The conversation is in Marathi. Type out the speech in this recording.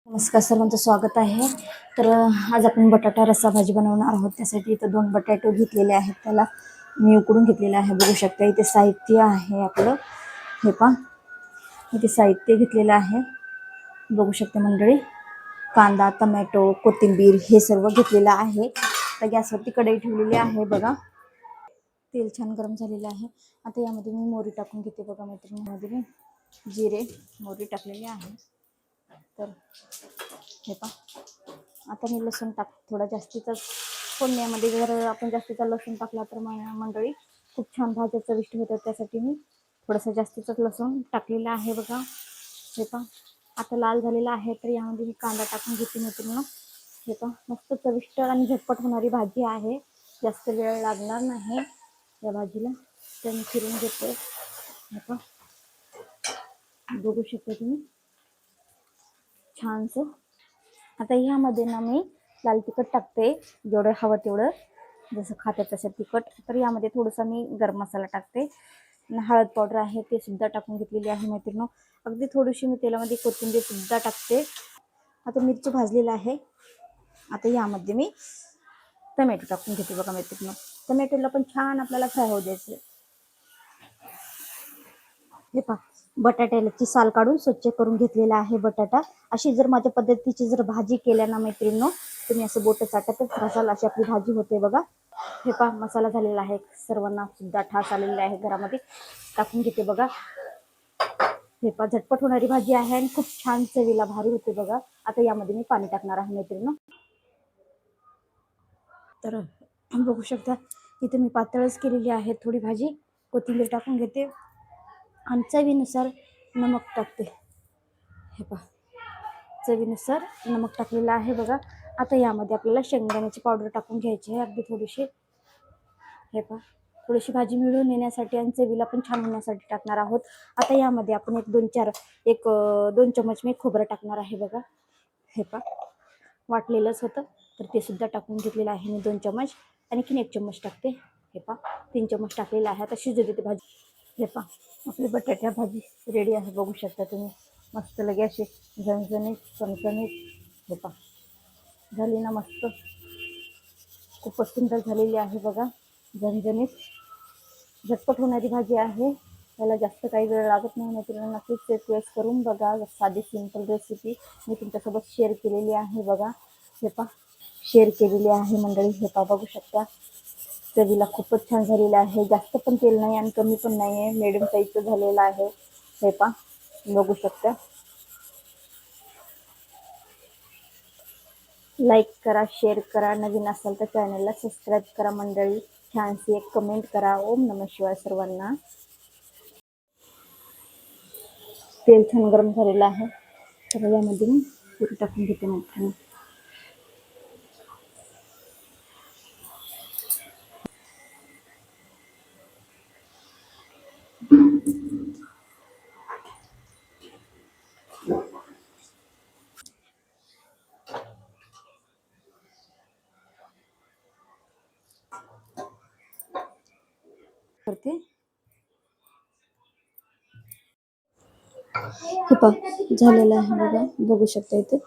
नमस्कार, सर्वांचं स्वागत आहे. तर आज आपण बटाटा रस्सा भाजी बनवणार आहोत. त्यासाठी इथं 2 बटाटे घेतलेले आहेत, त्याला मी उकडून घेतलेले आहे. बघू शकता इथे साहित्य आहे आपलं. हे पहा, इथे साहित्य घेतलेलं आहे. बघू शकता मंडळी, कांदा, टोमॅटो, कोथिंबीर हे सर्व घेतलेलं आहे. तर गॅसवरती कढई ठेवलेली आहे. बघा, तेल छान गरम झालेलं आहे. आता यामध्ये मी मोहरी टाकून घेते. बघा मैत्रिणीमध्ये मी जिरे मोहरी टाकलेली आहे. तर हे पहा, आता मी लसूण थोडा जास्तीचा फोडण्यामध्ये. जर आपण जास्तीचा लसूण टाकला तर मंडळी खूप छान भाज्या चविष्ट होतात. त्यासाठी मी थोडासा जास्तीचाच लसूण टाकलेला आहे. बघा, हे पहा, आता लाल झालेला आहे. तर यामध्ये मी कांदा टाकून घेते मित्रांनो. हे पहा, मस्त चविष्ट आणि झटपट होणारी भाजी आहे. जास्त वेळ लागणार नाही या भाजीला. तर मी चिरून घेते. हे पहा, बघू शकता तुम्ही छानसं. आता ह्यामध्ये ना मी लाल तिखट टाकते, जेवढं हवं तेवढं, जसं खाते तसं तिखट. तर यामध्ये थोडंसं मी गरम मसाला टाकते. हळद पावडर आहे ते सुद्धा टाकून घेतलेली आहे मैत्रिणी. अगदी थोडीशी मी तेलामध्ये कोथिंबीर सुद्धा टाकते. आता मिरची भाजलेला आहे. आता यामध्ये मी टमॅटो टाकून घेते. बघा मैत्रिणी, टमॅटोला पण छान आपल्याला फ्राय होऊ द्यायचं. हे पहा, बटाट्याची साल काढून स्वच्छ करून घेतलेला आहे बटाटा. अशी जर माझ्या पद्धतीची जर भाजी केल्या ना मैत्रिणींनो, तुम्ही असं बोट चाटतच राहाल, अशी आपली भाजी होते. बघा, हे पहा, मसाला झालेला आहे. सर्वांना सुद्धा ठास आलेला आहे. घरामध्ये टाकून घेते. बघा, हे पहा, झटपट होणारी भाजी आहे आणि खूप छान चवीला भारी होते. बघा, आता यामध्ये मी पाणी टाकणार आहे मैत्रिणींनो. तर बघू शकता इथे मी पातळच केलेली आहे थोडी भाजी. कोथिंबीर टाकून घेते आणि चवीनुसार नमक टाकते. हे पहा, चवीनुसार नमक टाकलेलं आहे. बघा, आता यामध्ये आपल्याला शेंगदाण्याची पावडर टाकून घ्यायची आहे, अगदी थोडीशी. हे पहा, थोडीशी भाजी मिळून येण्यासाठी आणि चवीला पण छान होण्यासाठी टाकणार आहोत. आता यामध्ये आपण एक दोन चमच मी खोबरं टाकणार आहे. बघा, हे पहा, वाटलेलंच होतं तर ते सुद्धा टाकून घेतलेलं आहे मी 2 चमच. आणखीन 1 चमच टाकते. हे पहा, 3 चमच टाकलेला आहे. आता शिजू देते भाजी. हे पहा, आपली बटाट्या भाजी रेडी आहे. बघू शकता तुम्ही, मस्त लगे अशी झणझणीत चमचमीत. हे पहा, झाली ना मस्त, खूपच सुंदर झालेली आहे. बघा, झणझणीत झटपट होणारी भाजी आहे. त्याला जास्त काही वेळ लागत नाही मैत्रिणींना. नक्कीच एक वेळेस करून बघा. साधी सिंपल रेसिपी मी तुमच्यासोबत शेअर केलेली आहे. बघा, हे पहा, शेअर केलेली आहे मंडळी. हे पहा, बघू शकता, चवीला खूपच छान झालेलं आहे. जास्त पण तेल नाही आणि कमी पण नाही आहे, मिडियम साईजचं झालेलं आहे. हे पहा, बघू शकता. लाईक करा, शेअर करा, नवीन असाल तर चॅनलला सबस्क्राईब करा मंडळी. छानशी एक कमेंट करा. ओम नमः शिवाय सर्वांना. तेल छान गरम झालेलं आहे. तर यामध्ये मी पुरी टाकून घेते मैत्रिणी. करते. हे पहा, झालेलं आहे. बघा, बघू शकता इथे